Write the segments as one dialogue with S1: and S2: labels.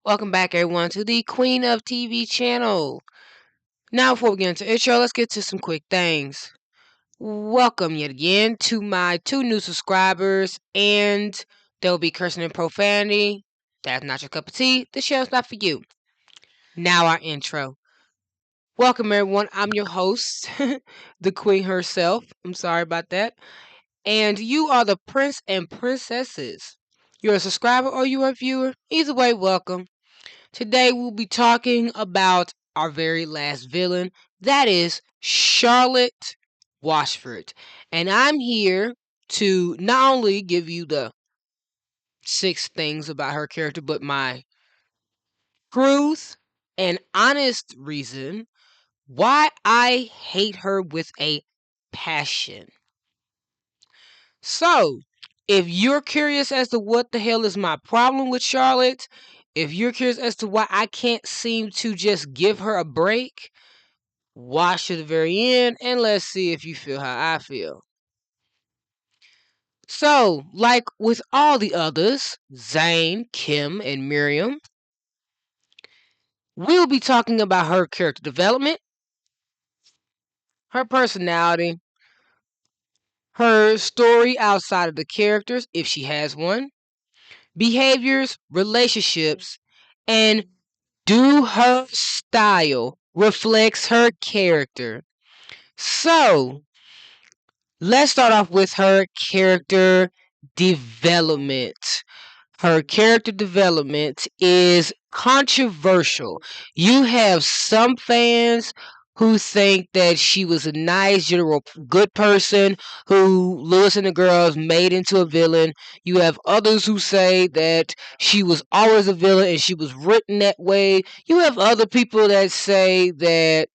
S1: Welcome back, everyone, to the Queen of TV channel. Now, before we get into the intro, let's get to some quick things. Welcome yet again to my 2 new subscribers, and they'll be cursing and profanity. That's not your cup of tea. This show's not for you. Now, our intro. Welcome, everyone. I'm your host, the Queen herself. I'm sorry about that. And you are the Prince and Princesses. You're a subscriber or you're a viewer. Either way, welcome. Today we'll be talking about our very last villain, that is Charlotte Watsford. And I'm here to not only give you the 6 things about her character, but my truth and honest reason why I hate her with a passion. So, if you're curious as to what the hell is my problem with Charlotte, if you're curious as to why I can't seem to just give her a break, watch to the very end and let's see if you feel how I feel. So, like with all the others, Zane, Kim, and Miriam, we'll be talking about her character development, her personality, her story outside of the characters, if she has one, behaviors, relationships, and do her style reflects her character. So, let's start off with her character development. Her character development is controversial. You have some fans who think that she was a nice, general, good person who Lewis and the girls made into a villain. You have others who say that she was always a villain and she was written that way. You have other people that say that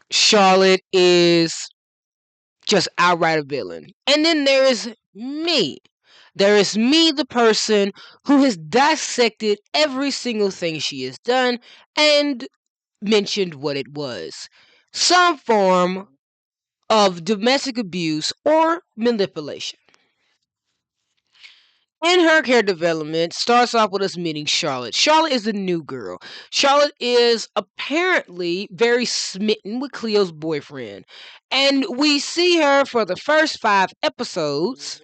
S1: Charlotte is just outright a villain. And then there is me. There is me, the person who has dissected every single thing she has done and mentioned what it was. Some form of domestic abuse or manipulation. In her character development, starts off with us meeting Charlotte. Charlotte is the new girl. Charlotte is apparently very smitten with Cleo's boyfriend. And we see her for the first 5 episodes.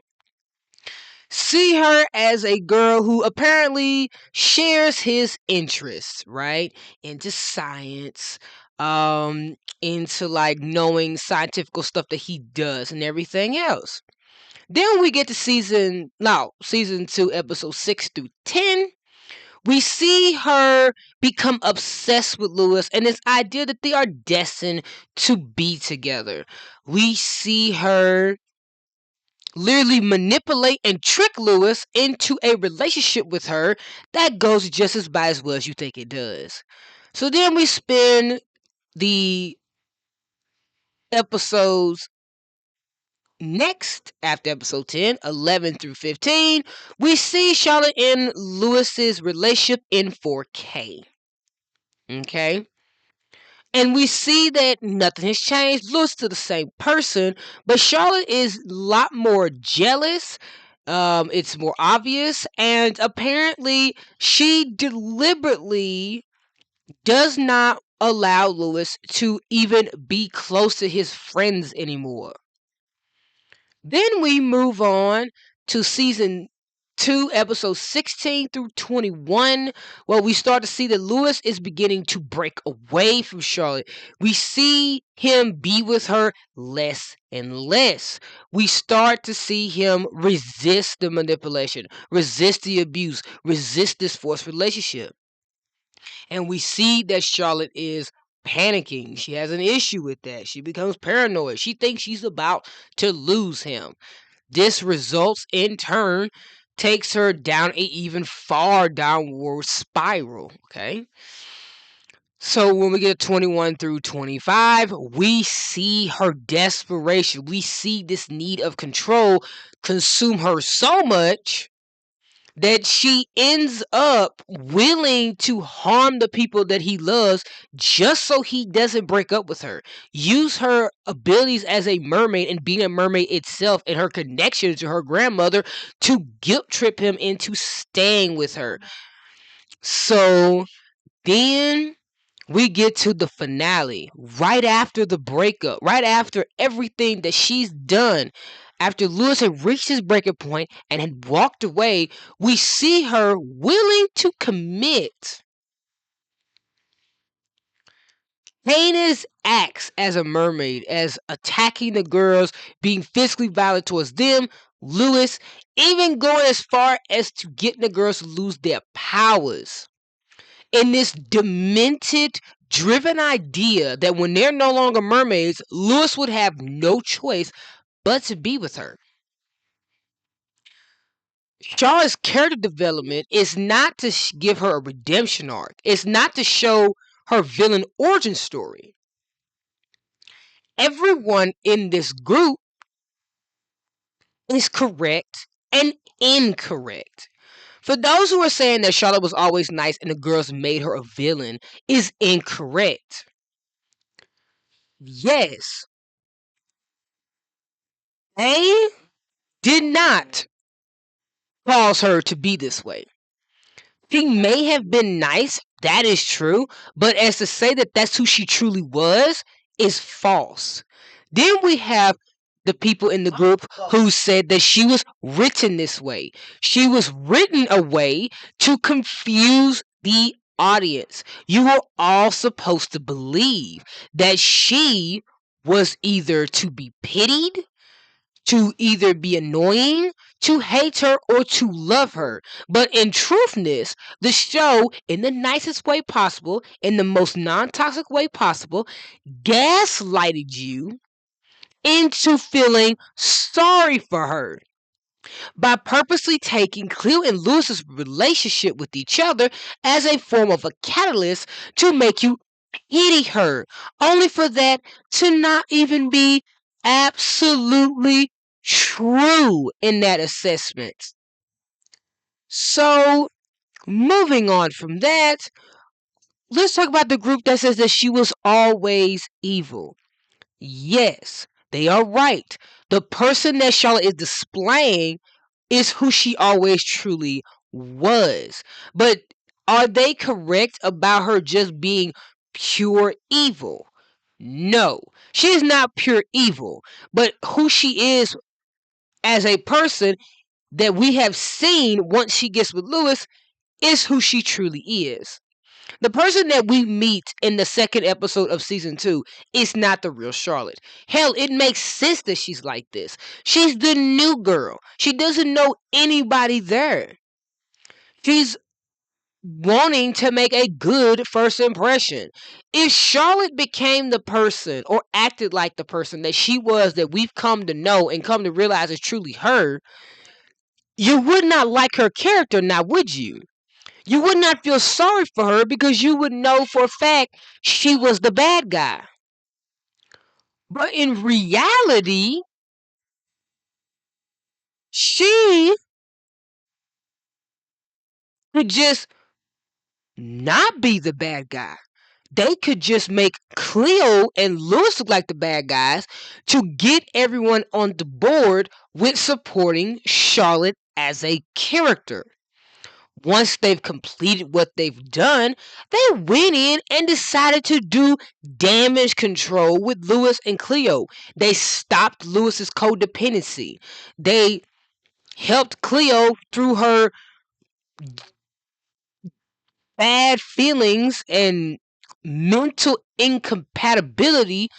S1: See her as a girl who apparently shares his interests, right? Into science, into like knowing scientific stuff that he does and everything else. Then we get to season 2, episode 6 through 10. We see her become obsessed with Lewis and this idea that they are destined to be together. We see her literally manipulate and trick Lewis into a relationship with her that goes just as bad as well as you think it does. So then we spend the episodes next, after episode 10, 11 through 15, we see Charlotte and Lewis's relationship in 4K. Okay? And we see that nothing has changed. Lewis is still the same person, but Charlotte is a lot more jealous. It's more obvious, and apparently she deliberately does not allow Lewis to even be close to his friends anymore. Then we move on to season 2, episodes 16 through 21, where we start to see that Lewis is beginning to break away from Charlotte. We see him be with her less and less. We start to see him resist the manipulation, resist the abuse, resist this forced relationship. And we see that Charlotte is panicking. She has an issue with that. She becomes paranoid. She thinks she's about to lose him. This results in turn takes her down a even far downward spiral, okay? So when we get to 21 through 25, we see her desperation. We see this need of control consume her so much that she ends up willing to harm the people that he loves just so he doesn't break up with her. Use her abilities as a mermaid and being a mermaid itself and her connection to her grandmother to guilt trip him into staying with her. So then we get to the finale right after the breakup, right after everything that she's done. After Lewis had reached his breaking point and had walked away, we see her willing to commit heinous acts as a mermaid, as attacking the girls, being physically violent towards them, Lewis, even going as far as to getting the girls to lose their powers. In this demented, driven idea that when they're no longer mermaids, Lewis would have no choice but to be with her. Charlotte's character development is not to give her a redemption arc. It's not to show her villain origin story. Everyone in this group is correct and incorrect. For those who are saying that Charlotte was always nice and the girls made her a villain is incorrect. Yes, they did not cause her to be this way. She may have been nice, that is true, but as to say that that's who she truly was is false. Then we have the people in the group who said that she was written this way. She was written a way to confuse the audience. You were all supposed to believe that she was either to be pitied, to either be annoying, to hate her, or to love her. But in truthness, the show, in the nicest way possible, in the most non toxic way possible, gaslighted you into feeling sorry for her by purposely taking Cleo and Lewis's relationship with each other as a form of a catalyst to make you pity her, only for that to not even be absolutely true in that assessment. So, moving on from that, let's talk about the group that says that she was always evil. Yes, they are right. The person that Charlotte is displaying is who she always truly was. But are they correct about her just being pure evil? No, she is not pure evil. But who she is as a person that we have seen once she gets with Lewis is who she truly is. The person that we meet in the second episode of season 2 is not the real Charlotte. Hell, it makes sense that she's like this. She's the new girl. She doesn't know anybody there. She's wanting to make a good first impression. If Charlotte became the person or acted like the person that she was that we've come to know and come to realize is truly her, you would not like her character now, would you? You would not feel sorry for her because you would know for a fact she was the bad guy. But in reality, she could just not be the bad guy. They could just make Cleo and Lewis look like the bad guys to get everyone on the board with supporting Charlotte as a character. Once they've completed what they've done, they went in and decided to do damage control with Lewis and Cleo. They stopped Lewis's codependency. They helped Cleo through her bad feelings and mental incompatibility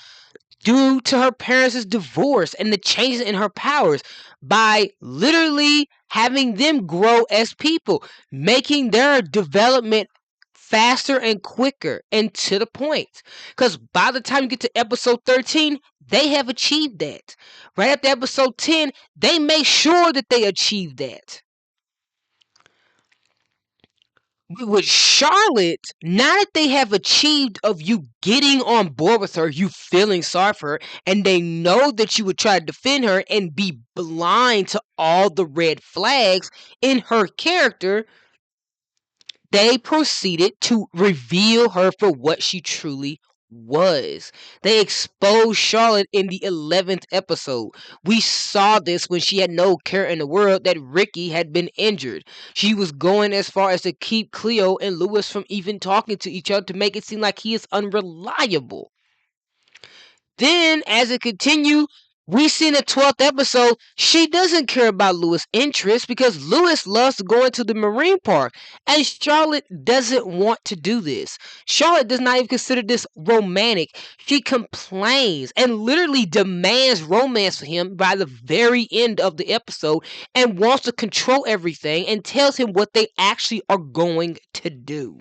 S1: due to her parents' divorce and the changes in her powers by literally having them grow as people, making their development faster and quicker and to the point. Because by the time you get to episode 13, they have achieved that. Right after episode 10, they make sure that they achieve that. With Charlotte, now that they have achieved of you getting on board with her, you feeling sorry for her, and they know that you would try to defend her and be blind to all the red flags in her character, they proceeded to reveal her for what she truly was. They exposed Charlotte in the 11th episode. We saw this when she had no care in the world that Ricky had been injured. She was going as far as to keep Cleo and Lewis from even talking to each other to make it seem like he is unreliable. Then, as it continued, we see in the 12th episode, she doesn't care about Lewis' interests because Lewis loves going to the Marine Park, and Charlotte doesn't want to do this. Charlotte does not even consider this romantic. She complains and literally demands romance for him by the very end of the episode and wants to control everything and tells him what they actually are going to do.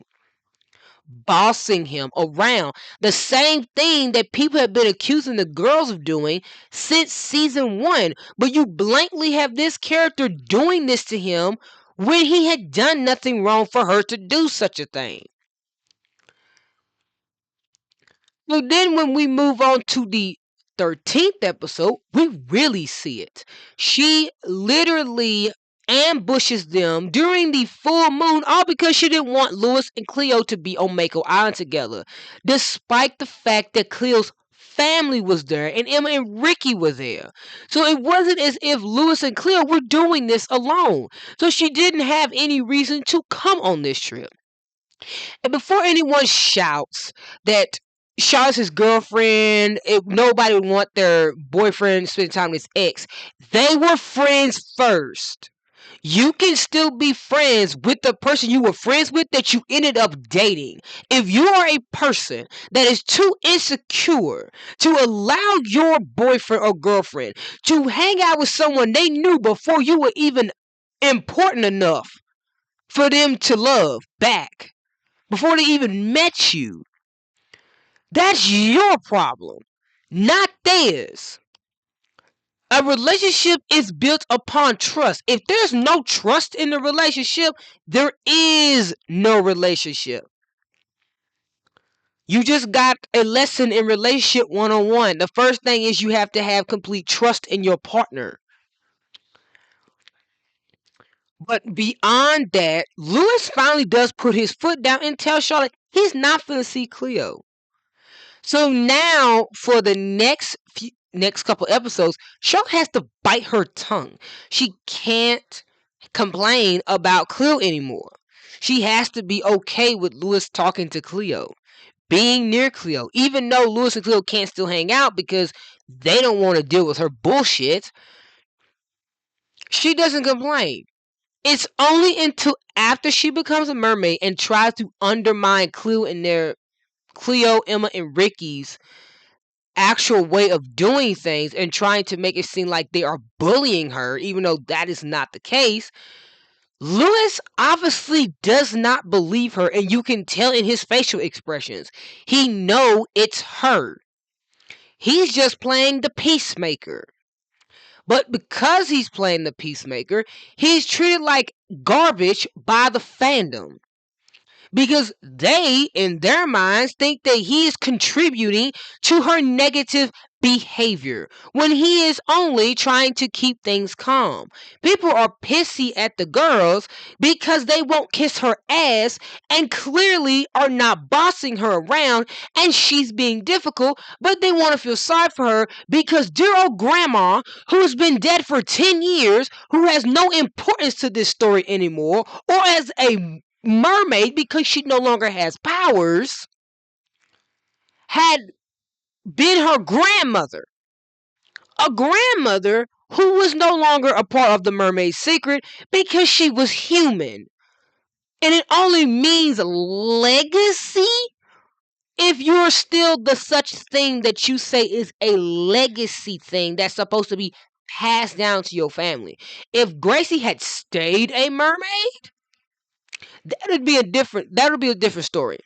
S1: Bossing him around. The same thing that people have been accusing the girls of doing since season 1. But you blankly have this character doing this to him when he had done nothing wrong for her to do such a thing. So then when we move on to the 13th episode, we really see it. She literally ambushes them during the full moon, all because she didn't want Lewis and Cleo to be on Mako Island together, despite the fact that Cleo's family was there and Emma and Ricky were there. So it wasn't as if Lewis and Cleo were doing this alone. So she didn't have any reason to come on this trip. And before anyone shouts that Charlotte's his girlfriend, if nobody would want their boyfriend spending time with his ex, they were friends first. You can still be friends with the person you were friends with that you ended up dating. If you are a person that is too insecure to allow your boyfriend or girlfriend to hang out with someone they knew before you were even important enough for them to love back, before they even met you, that's your problem, not theirs. A relationship is built upon trust. If there's no trust in the relationship, there is no relationship. You just got a lesson in relationship 101. The first thing is you have to have complete trust in your partner. But beyond that, Lewis finally does put his foot down and tell Charlotte he's not going to see Cleo. So now, for the next couple episodes, Charlotte has to bite her tongue. She can't complain about Cleo anymore. She has to be okay with Lewis talking to Cleo, being near Cleo, even though Lewis and Cleo can't still hang out because they don't want to deal with her bullshit. She doesn't complain. It's only until after she becomes a mermaid and tries to undermine Cleo, Emma, and Ricky's actual way of doing things and trying to make it seem like they are bullying her, even though that is not the case. Lewis obviously does not believe her, and you can tell in his facial expressions. He know it's her. He's just playing the peacemaker. But because he's playing the peacemaker, he's treated like garbage by the fandom. Because they, in their minds, think that he is contributing to her negative behavior when he is only trying to keep things calm. People are pissy at the girls because they won't kiss her ass and clearly are not bossing her around and she's being difficult, but they want to feel sorry for her because dear old grandma, who's been dead for 10 years, who has no importance to this story anymore, or as a mermaid because she no longer has powers, had been her grandmother. A grandmother who was no longer a part of the mermaid's secret because she was human. And it only means legacy if you're still the such thing that you say is a legacy thing that's supposed to be passed down to your family. If Gracie had stayed a mermaid, that would be a different story.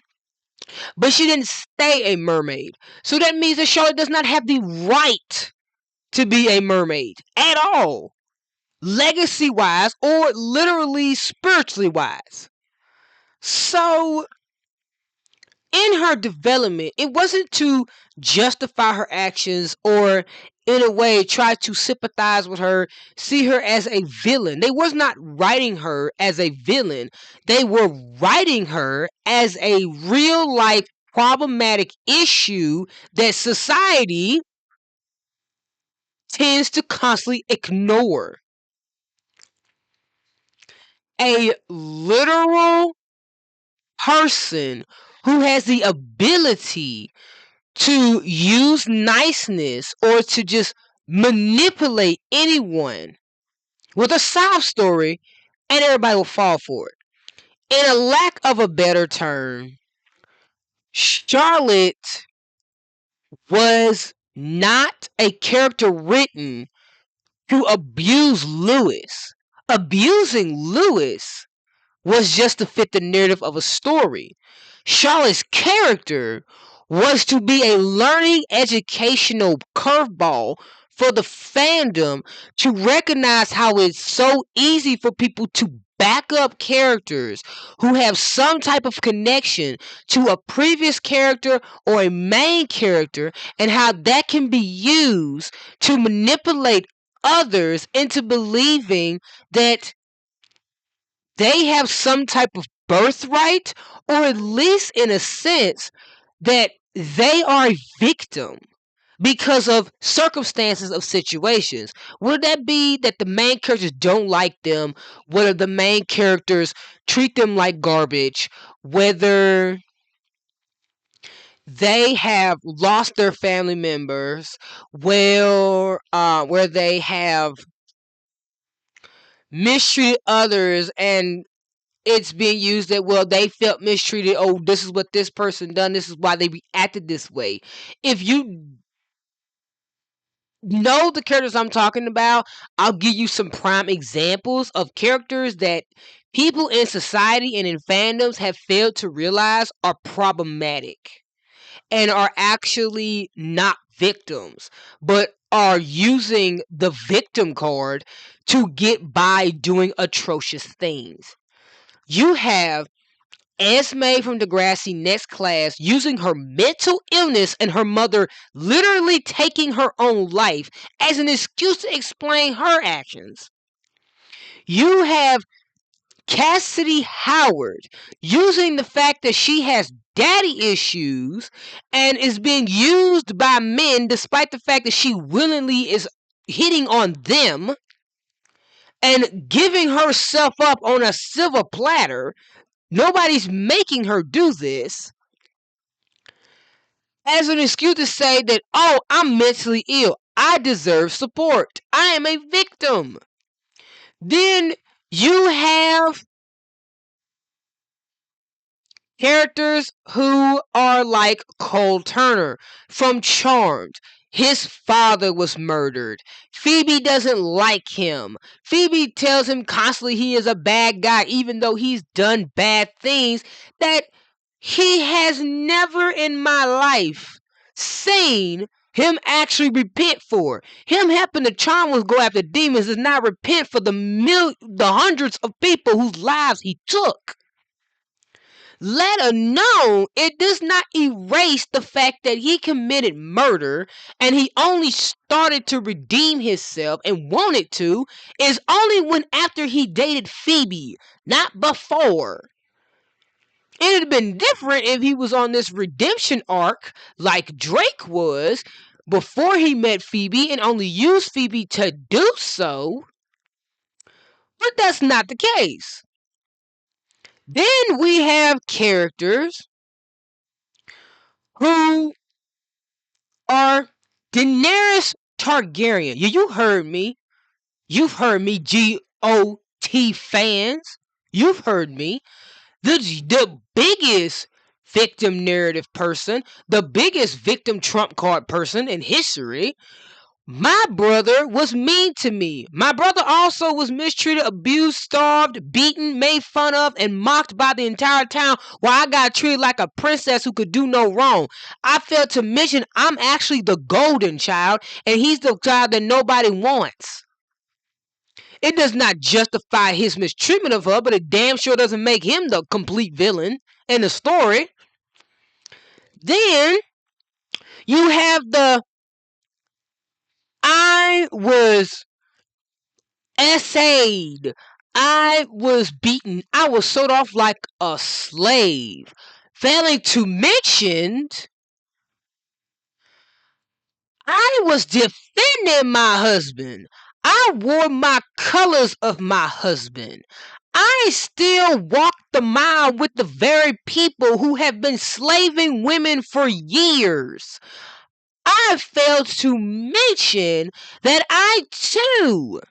S1: But she didn't stay a mermaid. So that means that Charlotte does not have the right to be a mermaid at all. Legacy wise or literally spiritually wise. So in her development, it wasn't to justify her actions or in a way try to sympathize with her, see her as a villain. They was not writing her as a villain. They were writing her as a real life problematic issue that society tends to constantly ignore. A literal person who has the ability to use niceness or to just manipulate anyone with a sob story, and everybody will fall for it. In a lack of a better term, Charlotte was not a character written to abuse Lewis. Abusing Lewis was just to fit the narrative of a story. Charlotte's character was to be a learning educational curveball for the fandom to recognize how it's so easy for people to back up characters who have some type of connection to a previous character or a main character, and how that can be used to manipulate others into believing that they have some type of birthright, or at least in a sense that they are a victim because of circumstances of situations. Would that be that the main characters don't like them, whether the main characters treat them like garbage, whether they have lost their family members, where they have mistreated others, and it's being used that, well, they felt mistreated. Oh, this is what this person done. This is why they reacted this way. If you know the characters I'm talking about, I'll give you some prime examples of characters that people in society and in fandoms have failed to realize are problematic and are actually not victims, but are using the victim card to get by doing atrocious things. You have Esme from Degrassi Next Class using her mental illness and her mother literally taking her own life as an excuse to explain her actions. You have Cassidy Howard using the fact that she has daddy issues and is being used by men despite the fact that she willingly is hitting on them and giving herself up on a silver platter. Nobody's making her do this as an excuse to say that, oh, I'm mentally ill. I deserve support. I am a victim. Then you have characters who are like Cole Turner from Charmed. His father was murdered. Phoebe doesn't like him. Phoebe tells him constantly he is a bad guy, even though he's done bad things that he has never in my life seen him actually repent for. Him helping the Charmers go after demons does not repent for the hundreds of people whose lives he took. Let alone, it does not erase the fact that he committed murder, and he only started to redeem himself and wanted to is only when after he dated Phoebe, not before. It'd have been different if he was on this redemption arc like Drake was before he met Phoebe and only used Phoebe to do so. But that's not the case. Then we have characters who are Daenerys Targaryen. You heard me. You've heard me, GOT fans. You've heard me. The biggest victim narrative person, the biggest victim trump card person in history. My brother was mean to me. My brother also was mistreated, abused, starved, beaten, made fun of, and mocked by the entire town, while I got treated like a princess who could do no wrong. I failed to mention I'm actually the golden child, and he's the child that nobody wants. It does not justify his mistreatment of her, but it damn sure doesn't make him the complete villain in the story. Then you have the I was essayed. I was beaten. I was sold off like a slave. Failing to mention, I was defending my husband. I wore my colors of my husband. I still walk the mile with the very people who have been slaving women for years. I failed to mention that I too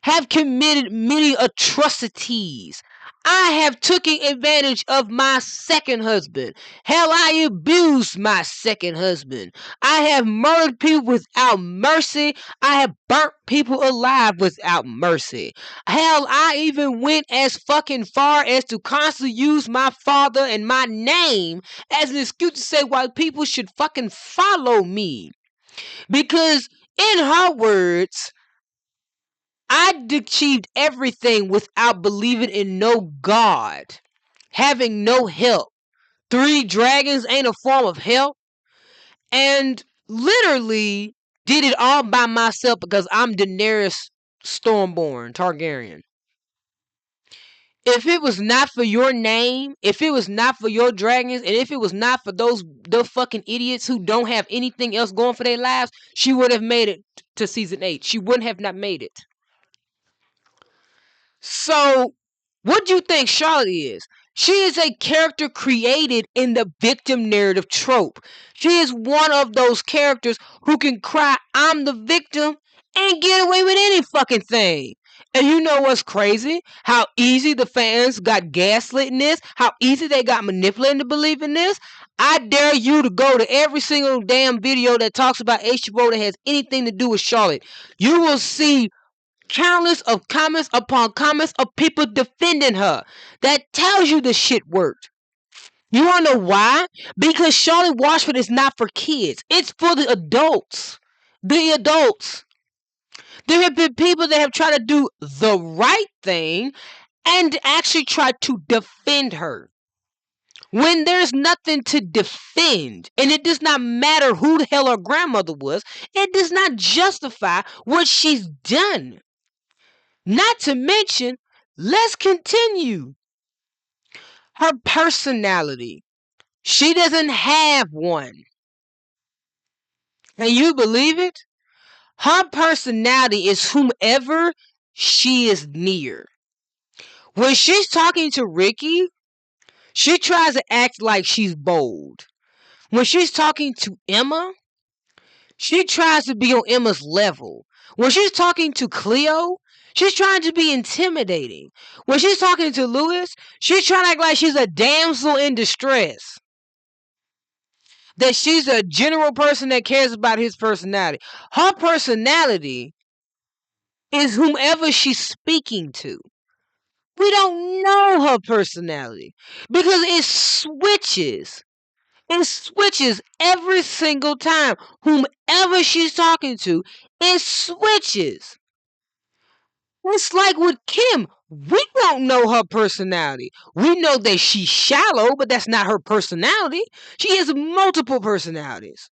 S1: have committed many atrocities. I have taken advantage of my second husband. Hell, I abused my second husband. I have murdered people without mercy. I have burnt people alive without mercy. Hell, I even went as fucking far as to constantly use my father and my name as an excuse to say why people should fucking follow me. Because, in her words, I achieved everything without believing in no God, having no help. 3 dragons ain't a form of help. And literally did it all by myself because I'm Daenerys Stormborn Targaryen. If it was not for your name, if it was not for your dragons, and if it was not for the fucking idiots who don't have anything else going for their lives, she would have made it to season 8. She wouldn't have not made it. So, what do you think Charlotte is? She is a character created in the victim narrative trope. She is one of those characters who can cry, I'm the victim, and get away with any fucking thing. And you know what's crazy? How easy the fans got gaslit in this, how easy they got manipulated to believe in this. I dare you to go to every single damn video that talks about H2O that has anything to do with Charlotte. You will see countless of comments upon comments of people defending her. That tells you the shit worked. You wanna know why? Because Charlotte Watsford is not for kids. It's for the adults. The adults. There have been people that have tried to do the right thing and actually tried to defend her. When there's nothing to defend, and it does not matter who the hell her grandmother was, it does not justify what she's done. Not to mention, let's continue. Her personality. She doesn't have one. Can you believe it? Her personality is whomever she is near. When she's talking to Ricky, she tries to act like she's bold. When she's talking to Emma, she tries to be on Emma's level. When she's talking to Cleo, she's trying to be intimidating. When she's talking to Lewis, she's trying to act like she's a damsel in distress. That she's a general person that cares about his personality. Her personality is whomever she's speaking to. We don't know her personality because it switches. It switches every single time. Whomever she's talking to, it switches. It's like with Kim. We don't know her personality. We know that she's shallow, but that's not her personality. She has multiple personalities.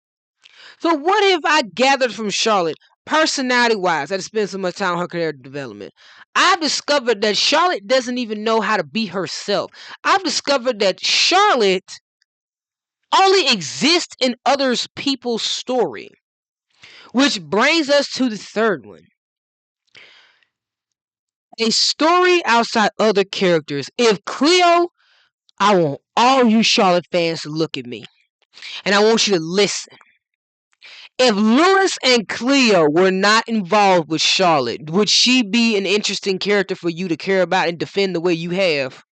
S1: So what have I gathered from Charlotte, personality-wise? I spent so much time on her career development. I've discovered that Charlotte doesn't even know how to be herself. I've discovered that Charlotte only exists in other people's story. Which brings us to the third one. A story outside other characters. If Cleo, I want all you Charlotte fans to look at me. And I want you to listen. If Lewis and Cleo were not involved with Charlotte, would she be an interesting character for you to care about and defend the way you have?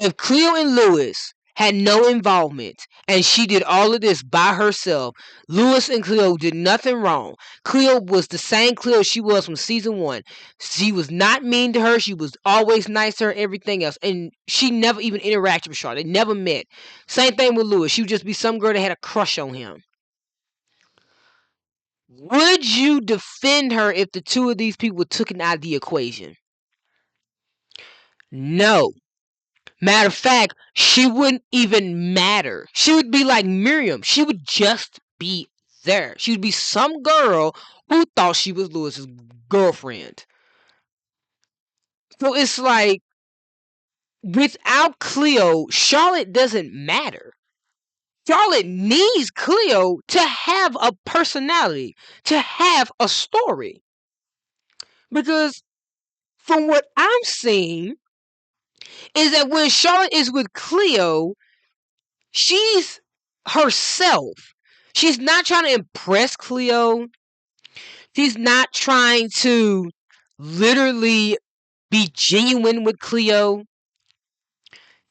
S1: If Cleo and Lewis had no involvement and she did all of this by herself, Lewis and Cleo did nothing wrong. Cleo was the same Cleo she was from season 1. She was not mean to her. She was always nice to her, everything else. And she never even interacted with Charlotte. They never met. Same thing with Lewis. She would just be some girl that had a crush on him. Would you defend her if the two of these people were taken out of the equation? No. Matter of fact, she wouldn't even matter. She would be like Miriam. She would just be there. She would be some girl who thought she was Lewis's girlfriend. So it's like, Without Cleo, Charlotte doesn't matter. Charlotte needs Cleo to have a personality, to have a story. Because from what I'm seeing, is that when Charlotte is with Cleo, she's herself. She's not trying to impress Cleo. She's not trying to literally be genuine with Cleo.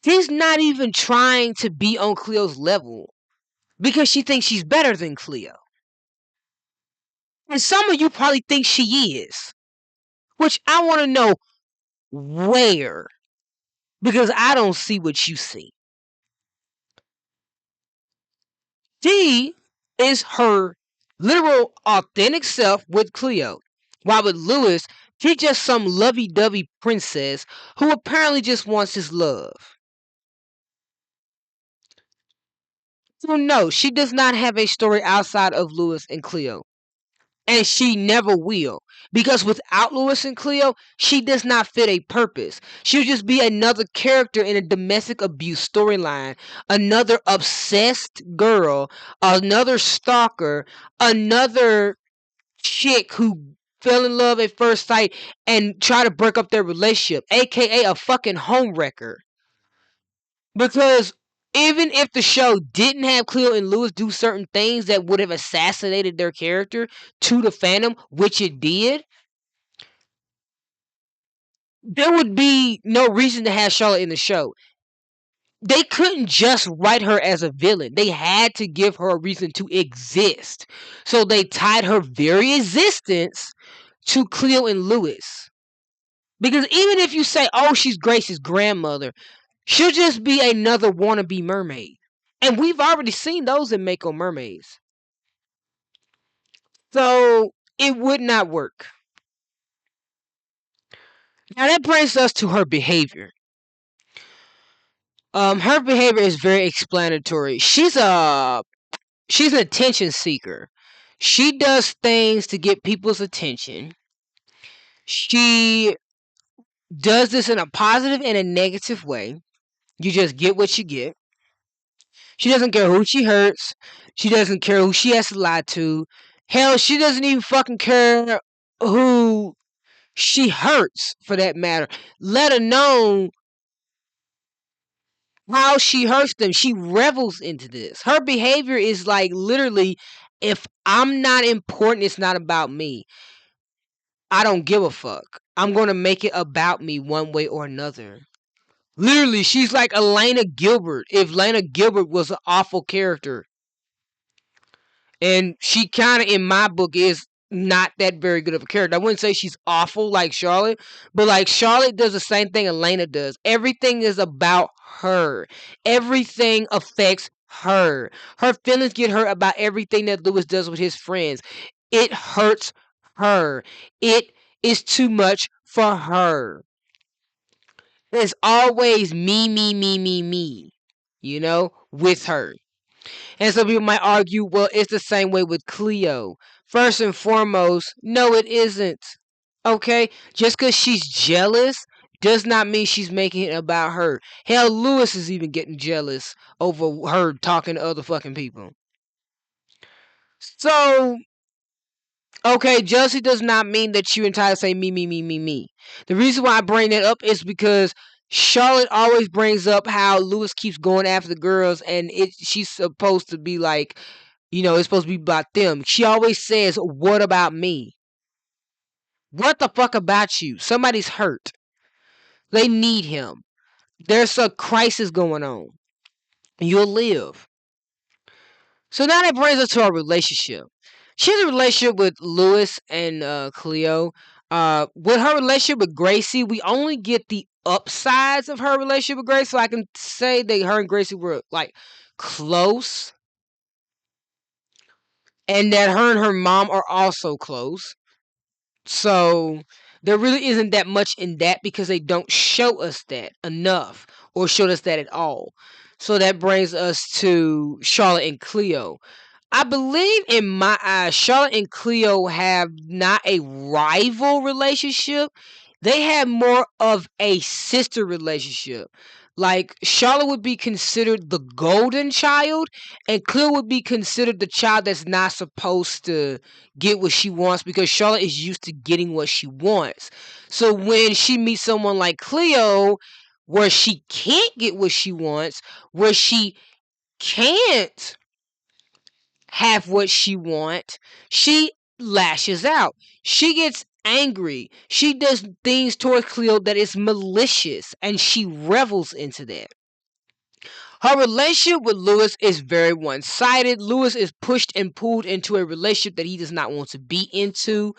S1: She's not even trying to be on Cleo's level because she thinks she's better than Cleo. And some of you probably think she is, which I want to know where, because I don't see what you see. She is her literal authentic self with Cleo, while with Lewis, she's just some lovey-dovey princess who apparently just wants his love. So no, she does not have a story outside of Lewis and Cleo. And she never will. Because without Lewis and Cleo, she does not fit a purpose. She'll just be another character in a domestic abuse storyline. Another obsessed girl. Another stalker. Another chick who fell in love at first sight and try to break up their relationship. AKA a fucking homewrecker. Because even if the show didn't have Cleo and Lewis do certain things that would have assassinated their character to the fandom, which it did, there would be no reason to have Charlotte in the show. They couldn't just write her as a villain. They had to give her a reason to exist. So they tied her very existence to Cleo and Lewis. Because even if you say, oh, she's Grace's grandmother, she'll just be another wannabe mermaid. And we've already seen those in Mako Mermaids. So it would not work. Now that brings us to her behavior. Her behavior is very explanatory. She's an attention seeker. She does things to get people's attention. She does this in a positive and a negative way. You just get what you get. She doesn't care who she hurts. She doesn't care who she has to lie to. Hell, she doesn't even fucking care who she hurts, for that matter. Let alone how she hurts them. She revels into this. Her behavior is like literally, if I'm not important, it's not about me. I don't give a fuck. I'm going to make it about me one way or another. Literally, she's like Elena Gilbert. If Elena Gilbert was an awful character. And she kind of, in my book, is not that very good of a character. I wouldn't say she's awful like Charlotte, but like Charlotte does the same thing Elena does. Everything is about her. Everything affects her. Her feelings get hurt about everything that Lewis does with his friends. It hurts her. It is too much for her. There's always me, you know, with her. And some people might argue, well, it's the same way with Cleo. First and foremost, no, it isn't. Okay? Just because she's jealous does not mean she's making it about her. Hell, Lewis is even getting jealous over her talking to other fucking people. So, okay, jealousy does not mean that you're entitled to say me. The reason why I bring that up is because Charlotte always brings up how Lewis keeps going after the girls, and she's supposed to be like, you know, it's supposed to be about them. She always says, what about me? What the fuck about you? Somebody's hurt. They need him. There's a crisis going on. You'll live. So now that brings us to our relationship. She has a relationship with Lewis and Cleo. With her relationship with Gracie, we only get the upsides of her relationship with Gracie. So I can say that her and Gracie were like close. And that her and her mom are also close. So there really isn't that much in that because they don't show us that enough or show us that at all. So that brings us to Charlotte and Cleo. I believe in my eyes, Charlotte and Cleo have not a rival relationship. They had more of a sister relationship. Like Charlotte would be considered the golden child, and Cleo would be considered the child that's not supposed to get what she wants because Charlotte is used to getting what she wants. So when she meets someone like Cleo, where she can't get what she wants, where she can't have what she wants, she lashes out. She gets angry. She does things towards Cleo that is malicious, and she revels into that. Her relationship with Lewis is very one sided. Lewis is pushed and pulled into a relationship that he does not want to be into.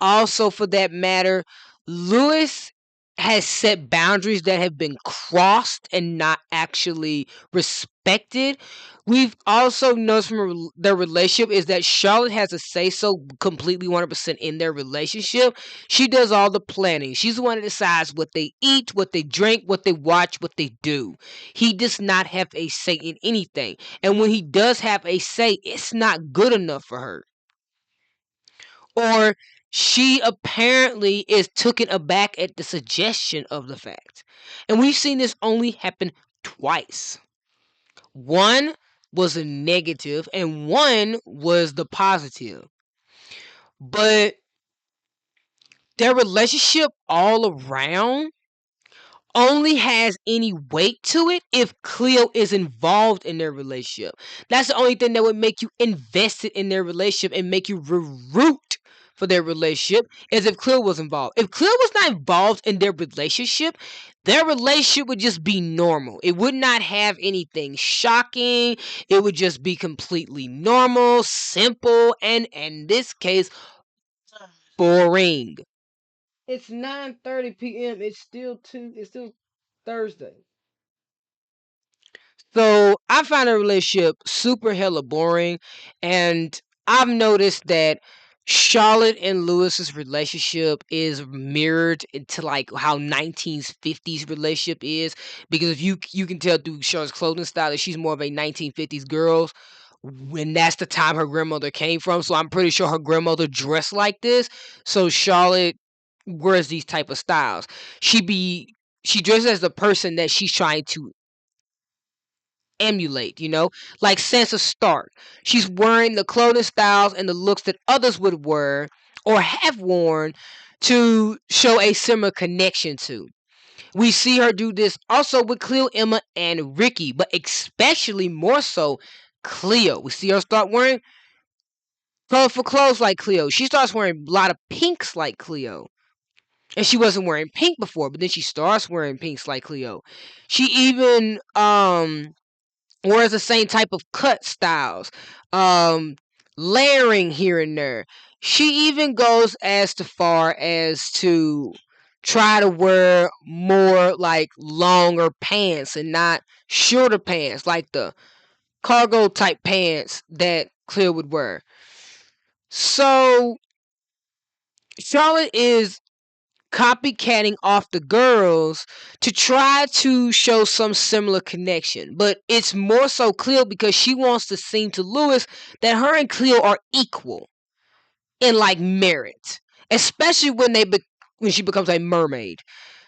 S1: Also, for that matter, Lewis has set boundaries that have been crossed and not actually respected. We've also noticed from their relationship is that Charlotte has a say so completely 100% in their relationship. She does all the planning. She's the one that decides what they eat, what they drink, what they watch, what they do. He does not have a say in anything. And when he does have a say, it's not good enough for her. Or she apparently is taken aback at the suggestion of the fact. And we've seen this only happen twice. One was a negative and one was the positive. But their relationship all around only has any weight to it if Cleo is involved in their relationship. That's the only thing that would make you invested in their relationship and make you root for their relationship is if Cleo was involved. If Cleo was not involved in their relationship would just be normal. It would not have anything shocking. It would just be completely normal, simple, and in this case, boring. It's 9:30 p.m. It's still Thursday. So I find a relationship super hella boring, and I've noticed that Charlotte and Lewis's relationship is mirrored into like how 1950s relationship is, because if you can tell through Charlotte's clothing style that she's more of a 1950s girl, when that's the time her grandmother came from. So I'm pretty sure her grandmother dressed like this. So Charlotte wears these type of styles. She dresses as the person that she's trying to emulate, like Sansa Stark. She's wearing the clothing styles and the looks that others would wear or have worn to show a similar connection to. We see her do this also with Cleo, Emma, and Ricky, but especially more so Cleo. We see her start wearing colorful clothes like Cleo. She starts wearing a lot of pinks like Cleo. And she wasn't wearing pink before, but then she starts wearing pinks like Cleo. She even wears the same type of cut styles, um, layering here and there. She even goes as far as to try to wear more like longer pants and not shorter pants, like the cargo type pants that Cleo would wear. So Charlotte is copycatting off the girls to try to show some similar connection. But it's more so Cleo because she wants to seem to Lewis that her and Cleo are equal in like merit, especially when she becomes a mermaid.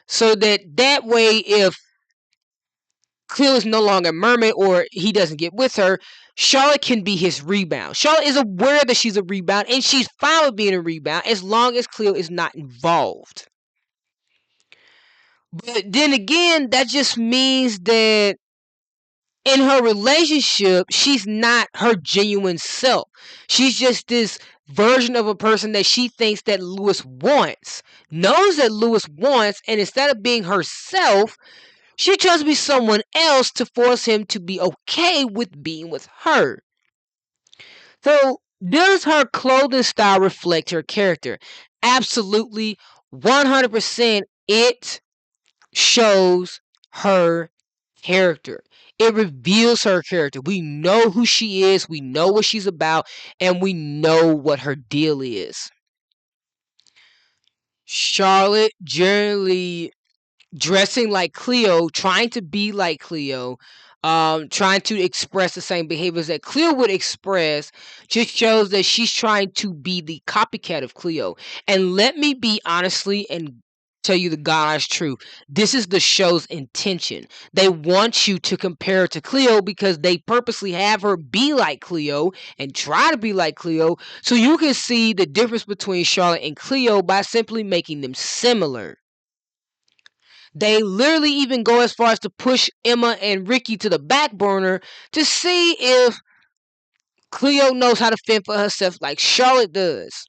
S1: So that way, if Cleo is no longer a mermaid or he doesn't get with her, Charlotte can be his rebound. Charlotte is aware that she's a rebound and she's fine with being a rebound as long as Cleo is not involved. But then again, that just means that in her relationship, she's not her genuine self. She's just this version of a person that she thinks that Lewis wants, knows that Lewis wants, and instead of being herself, she tries to be someone else to force him to be okay with being with her. So, does her clothing style reflect her character? Absolutely, 100%. It shows her character. It reveals her character. We know who she is, we know what she's about, and we know what her deal is. Charlotte generally dressing like Cleo, trying to be like Cleo, trying to express the same behaviors that Cleo would express, just shows that she's trying to be the copycat of Cleo. And let me be honestly and tell you the God's truth. This is the show's intention. They want you to compare her to Cleo because they purposely have her be like Cleo and try to be like Cleo so you can see the difference between Charlotte and Cleo by simply making them similar. They literally even go as far as to push Emma and Ricky to the back burner to see if Cleo knows how to fend for herself like Charlotte does.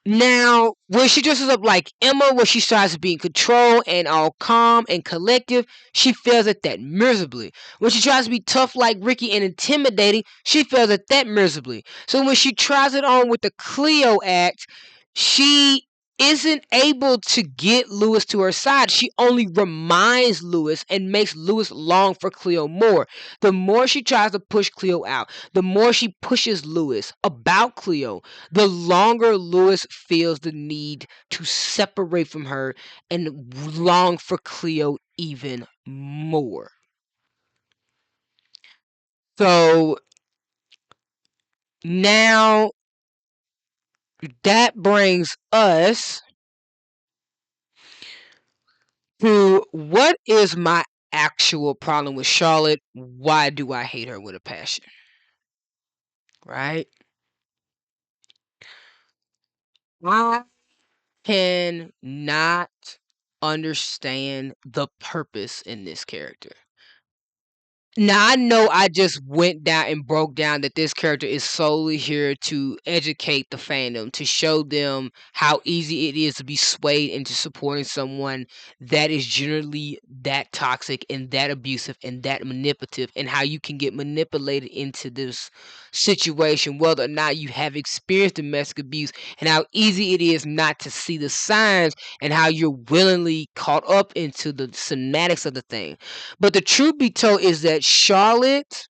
S1: Now, when she dresses up like Emma, where she tries to be in control and all calm and collective, she fails at that miserably. When she tries to be tough like Ricky and intimidating, she fails at that miserably. So when she tries it on with the Cleo act, she isn't able to get Lewis to her side. She only reminds Lewis and makes Lewis long for Cleo more. The more she tries to push Cleo out, the more she pushes Lewis about Cleo, the longer Lewis feels the need to separate from her and long for Cleo even more. So now that brings us to what is my actual problem with Charlotte? Why do I hate her with a passion? Right? I cannot understand the purpose in this character. Now, I know I just went down and broke down that this character is solely here to educate the fandom, to show them how easy it is to be swayed into supporting someone that is generally that toxic and that abusive and that manipulative, and how you can get manipulated into this situation, whether or not you have experienced domestic abuse, and how easy it is not to see the signs, and how you're willingly caught up into the semantics of the thing. But the truth be told is that Charlotte's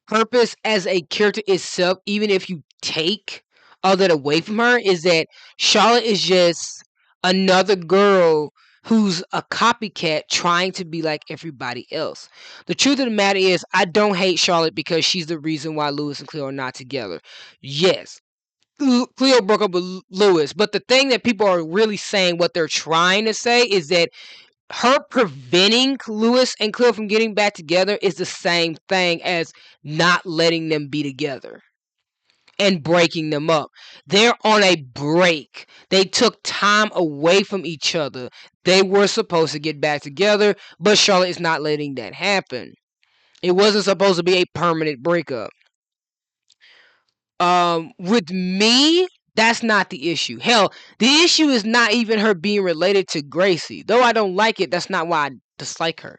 S1: purpose as a character itself, even if you take all that away from her, is that Charlotte is just another girl who's a copycat trying to be like everybody else. The truth of the matter is, I don't hate Charlotte because she's the reason why Lewis and Cleo are not together. Yes, Cleo broke up with Lewis, but the thing that people are really saying, what they're trying to say, is that her preventing Lewis and Cleo from getting back together is the same thing as not letting them be together and breaking them up. They're on a break. They took time away from each other. They were supposed to get back together, but Charlotte is not letting that happen. It wasn't supposed to be a permanent breakup. With me, that's not the issue. Hell, the issue is not even her being related to Gracie. Though I don't like it, that's not why I dislike her.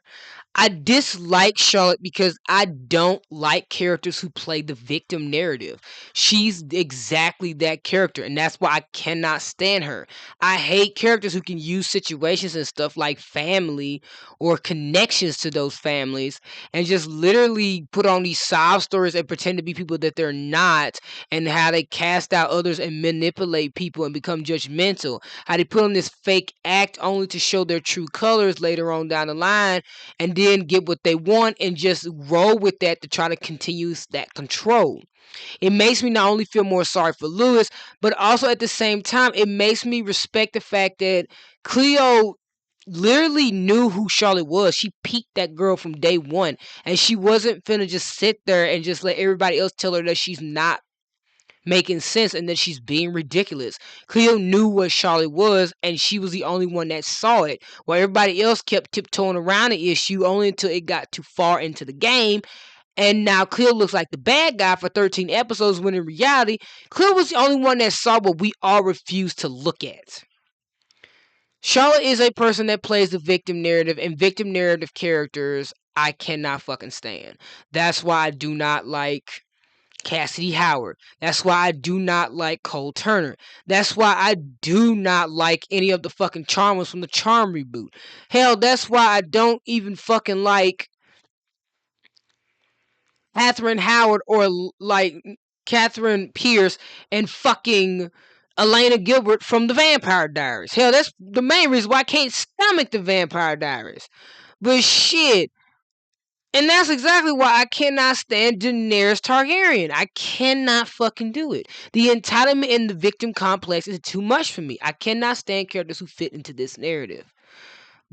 S1: I dislike Charlotte because I don't like characters who play the victim narrative. She's exactly that character, and that's why I cannot stand her. I hate characters who can use situations and stuff like family or connections to those families and just literally put on these sob stories and pretend to be people that they're not, and how they cast out others and manipulate people and become judgmental. How they put on this fake act only to show their true colors later on down the line, and then get what they want and just roll with that to try to continue that control. It makes me not only feel more sorry for Lewis, but also at the same time, it makes me respect the fact that Cleo literally knew who Charlotte was. She peaked that girl from day one, and she wasn't finna just sit there and just let everybody else tell her that she's not making sense and that she's being ridiculous. Cleo knew what Charlotte was, and she was the only one that saw it, while everybody else kept tiptoeing around the issue only until it got too far into the game. And now Cleo looks like the bad guy for 13 episodes, when in reality, Cleo was the only one that saw what we all refused to look at. Charlotte is a person that plays the victim narrative, and victim narrative characters I cannot fucking stand. That's why I do not like Cassidy Howard. That's why I do not like Cole Turner. That's why I do not like any of the fucking Charmers from the Charm reboot. Hell, that's why I don't even fucking like Catherine Howard or like Catherine Pierce and fucking Elena Gilbert from the Vampire Diaries. Hell, that's the main reason why I can't stomach the Vampire Diaries. But shit, And that's exactly why I cannot stand Daenerys Targaryen. I cannot fucking do it. The entitlement and the victim complex is too much for me. I cannot stand characters who fit into this narrative.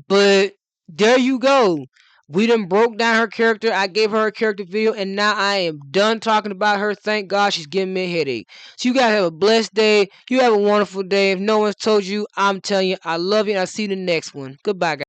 S1: But there you go. We done broke down her character. I gave her a character video, and now I am done talking about her. Thank God she's giving me a headache. So you guys have a blessed day. You have a wonderful day. If no one's told you, I'm telling you, I love you, and I'll see you in the next one. Goodbye, guys.